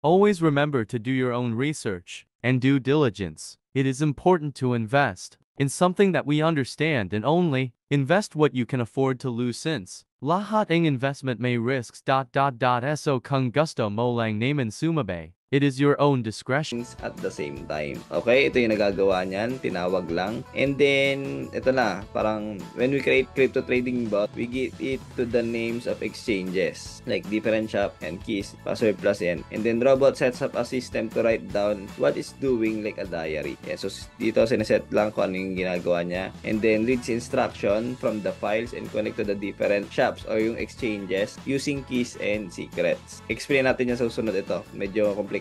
Always remember to do your own research and due diligence. It is important to invest in something that we understand and only invest what you can afford to lose since lahat ng investment may risks. So kung gusto mo lang naman sumabay, it is your own discretion. At the same time. Okay, ito yung nagagawa niyan, tinawag lang. And then, ito na, parang when we create crypto trading bot, we give it to the names of exchanges, like different shop and keys, password plus yan. And then, robot sets up a system to write down what is doing like a diary. Yeah, so, dito sineset lang kung ano yung ginagawa niya. And then, reads instruction from the files and connect to the different shops or yung exchanges using keys and secrets. Explain natin yan sa susunod ito. Medyo komplikado.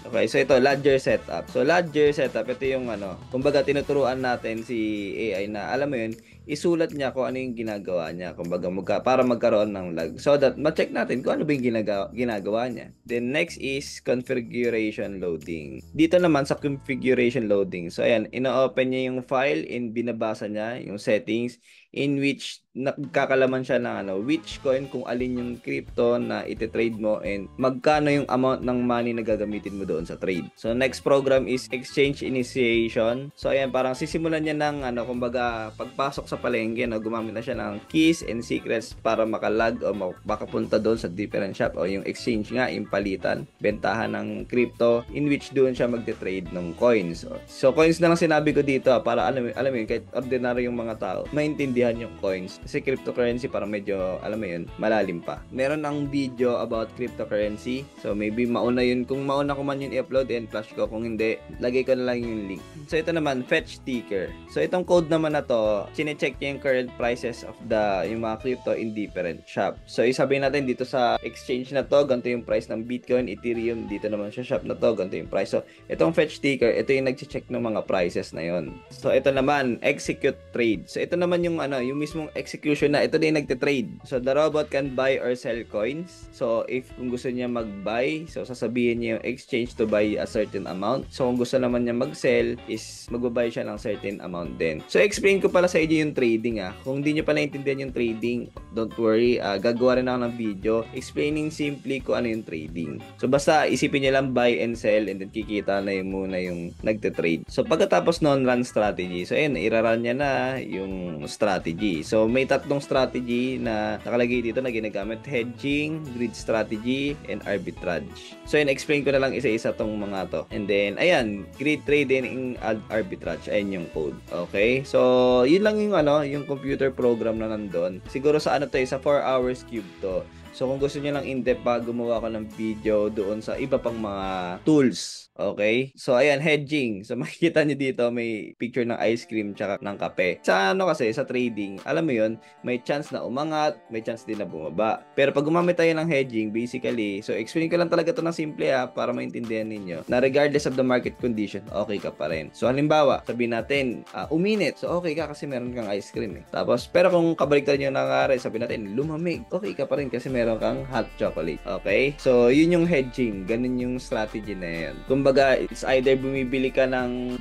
Okay, so ito, ledger setup. So, ledger setup, ito yung kumbaga tinuturuan natin si AI na, alam mo yun, isulat niya kung ano yung ginagawa niya. Kumbaga, para magkaroon ng lag. So that, ma-check natin kung ano ba yung ginagawa niya. Then, next is configuration loading. Dito naman sa configuration loading. So, ayan, ina-open niya yung file and binabasa niya yung settings in which nagkakalaman siya ng which coin, kung alin yung crypto na ite-trade mo and magkano yung amount ng money na gagamitin mo doon sa trade. So next program is exchange initiation. So ayan, parang sisimulan niya ng kumbaga pagpasok sa palengke, gumamit na siya ng keys and secrets para makalag o makapunta doon sa different shop o yung exchange nga, yung palitan, bentahan ng crypto in which doon siya magte-trade ng coins. So coins na lang sinabi ko dito para alam mo yun, kahit ordinary yung mga tao maintindihan yung coins. Kasi cryptocurrency parang medyo, alam mo yun, malalim pa. Meron ng video about cryptocurrency. So, maybe mauna yun. Kung mauna ko man yun i-upload and flash ko. Kung hindi, lagay ko na lang yung link. So, ito naman, fetch ticker. So, itong code naman na to, sine-check niya yung current prices of yung mga crypto in different shop. So, isabihin natin dito sa exchange na to, ganito yung price ng Bitcoin, Ethereum, dito naman sa shop na to, ganito yung price. So, itong fetch ticker, ito yung nag-check ng mga prices na yon. So, ito naman, execute trade. So, ito naman yung yung mismong execution na ito din nagte-trade. So the robot can buy or sell coins. So if kung gusto niya mag-buy, so sasabihin niya yung exchange to buy a certain amount. So kung gusto naman niya mag-sell is magbabuy siya ng certain amount din. So explain ko pala sa inyo yung trading Kung hindi niyo pa naintindihan yung trading, don't worry, gagawa rin ako ng video explaining simply kung ano yung trading. So basta isipin niyo lang buy and sell and then kikita na yung muna yung nagte-trade. So pagkatapos noon, run strategy. So ayun, iraran niya na yung strategy. So may tatlong strategy na nakalagay dito na ginagamit: hedging, grid strategy, and arbitrage. So yun, explain ko na lang isa-isa tong mga to. And then, ayan, grid trading and arbitrage. Ayan yung code. Okay? So, yun lang yung yung computer program na nandun. Siguro sa sa 4 hours cube to. So, kung gusto niyo lang in-depth gumawa ko ng video doon sa iba pang mga tools. Okay? So, ayan, hedging. So, makikita niyo dito may picture ng ice cream tsaka ng kape. Sa kasi, sa trading, alam mo yun, may chance na umangat, may chance din na bumaba. Pero pag gumamit tayo ng hedging, basically, so explain ko lang talaga to ng simple para maintindihan ninyo na regardless of the market condition, okay ka pa rin. So, halimbawa, sabihin natin, uminit. So, okay ka kasi meron kang ice cream Tapos, pero kung kabaliktad nyo nangyari, sabihin natin, lumamig. Okay ka pa rin kasi meron kang hot chocolate. Okay? So, yun yung hedging. Ganun yung strategy na yun. Kumbaga, it's either bumibili ka ng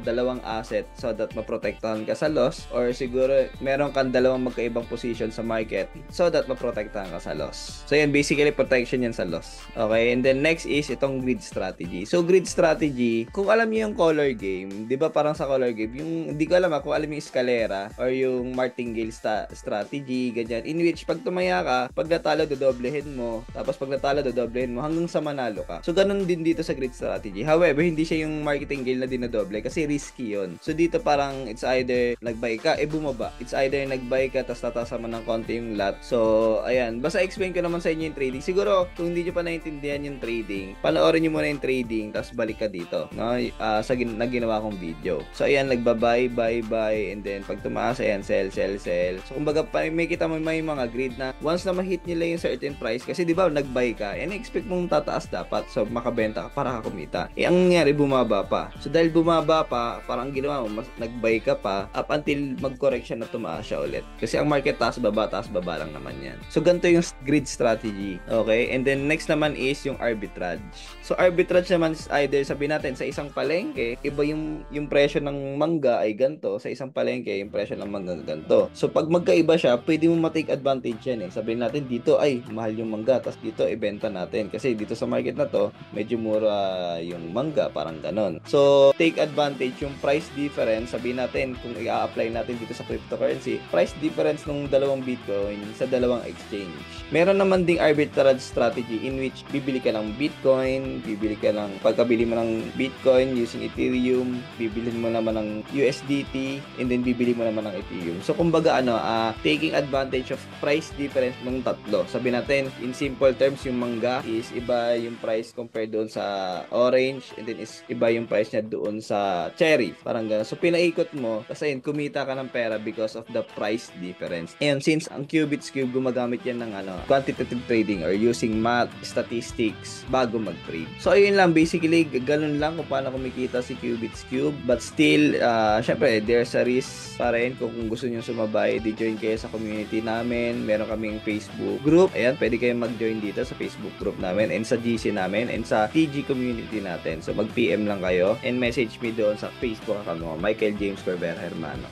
dalawang asset so that maprotektahan ka sa loss, or siguro meron kang dalawang magkaibang position sa market so that maprotektahan ka sa loss. So, yan, basically protection yan sa loss. Okay? And then, next is itong grid strategy. So, grid strategy, kung alam niyo yung color game, di ba parang sa color game, yung, hindi ko alam kung alam yung escalera or yung martingale strategy, ganyan, in which pag tumaya ka, pag natalo, dodoblehin mo. Tapos pag natalo, dodoblehin mo hanggang sa manalo ka. So, ganun din dito sa grid strategy. However, hindi siya yung martingale na dinodoble kasi risky yon. So, dito parang it's either nag-buy ka, bumaba. It's either nag-buy ka, tapos tatasa mo ng konti yung lot. So, ayan. Basta explain ko naman sa inyo yung trading. Siguro, kung hindi nyo pa naintindihan yung trading, panoorin nyo muna yung trading, tapos balik ka dito. No? Sa ginawa kong video. So, ayan, nagba-buy, buy, and then pag tumaas, ayan, sell. So, kumbaga, may kita mo may mga grid na once na ma-hit nila yung certain price, kasi di ba nag-buy ka, and expect mong tataas dapat, so makabenta ka para ka kumita. Ang nangyari, bumaba pa. So, dahil bumaba pa, parang ginawa mo, nag-buy ka pa up until mag-correction na tumaas siya ulit. Kasi ang market taas baba lang naman yan. So, ganito yung grid strategy. Okay? And then, next naman is yung arbitrage. So, arbitrage naman is either, sabihin natin, sa isang palengke, iba yung presyo ng mangga ay ganito, sa isang palengke, yung presyo ng mangga ganito. So, pag magkaiba siya, pwede mo ma-take advantage yan Sabihin natin dito, dito, ay, mahal yung mangga, tapos dito, ibenta natin. Kasi dito sa market na to, medyo mura yung mangga, parang ganon. So, take advantage yung price difference. Sabihin natin, kung i-apply natin dito sa cryptocurrency, price difference ng dalawang Bitcoin sa dalawang exchange. Meron naman ding arbitrage strategy in which bibili ka ng Bitcoin, pagkabili mo ng Bitcoin using Ethereum, bibili mo naman ng USDT, and then bibili mo naman ng Ethereum. So, kumbaga, taking advantage of price difference ng tatlo. Sabi natin, in simple terms, yung mangga is iba yung price compared doon sa orange, and then is iba yung price niya doon sa cherry. Parang gano'n. So, pinaikot mo, kasi yun, kumita ka ng pera because of the price difference. And since ang Qubits Cube, gumagamit yan ng quantitative trading or using math, statistics, bago mag-trade. So, ayun lang. Basically, ganun lang kung paano kumikita si Qubits Cube. But still, syempre, there's a risk pa rin kung gusto nyo sumabay, di-join kayo sa community namin. Meron kaming Facebook group. Ayan, pwede kayong mag-join dito sa Facebook group namin and sa GC namin and sa TG community natin. So, mag-PM lang kayo and message me doon sa Facebook account mo, Michael James Corbera Hermano.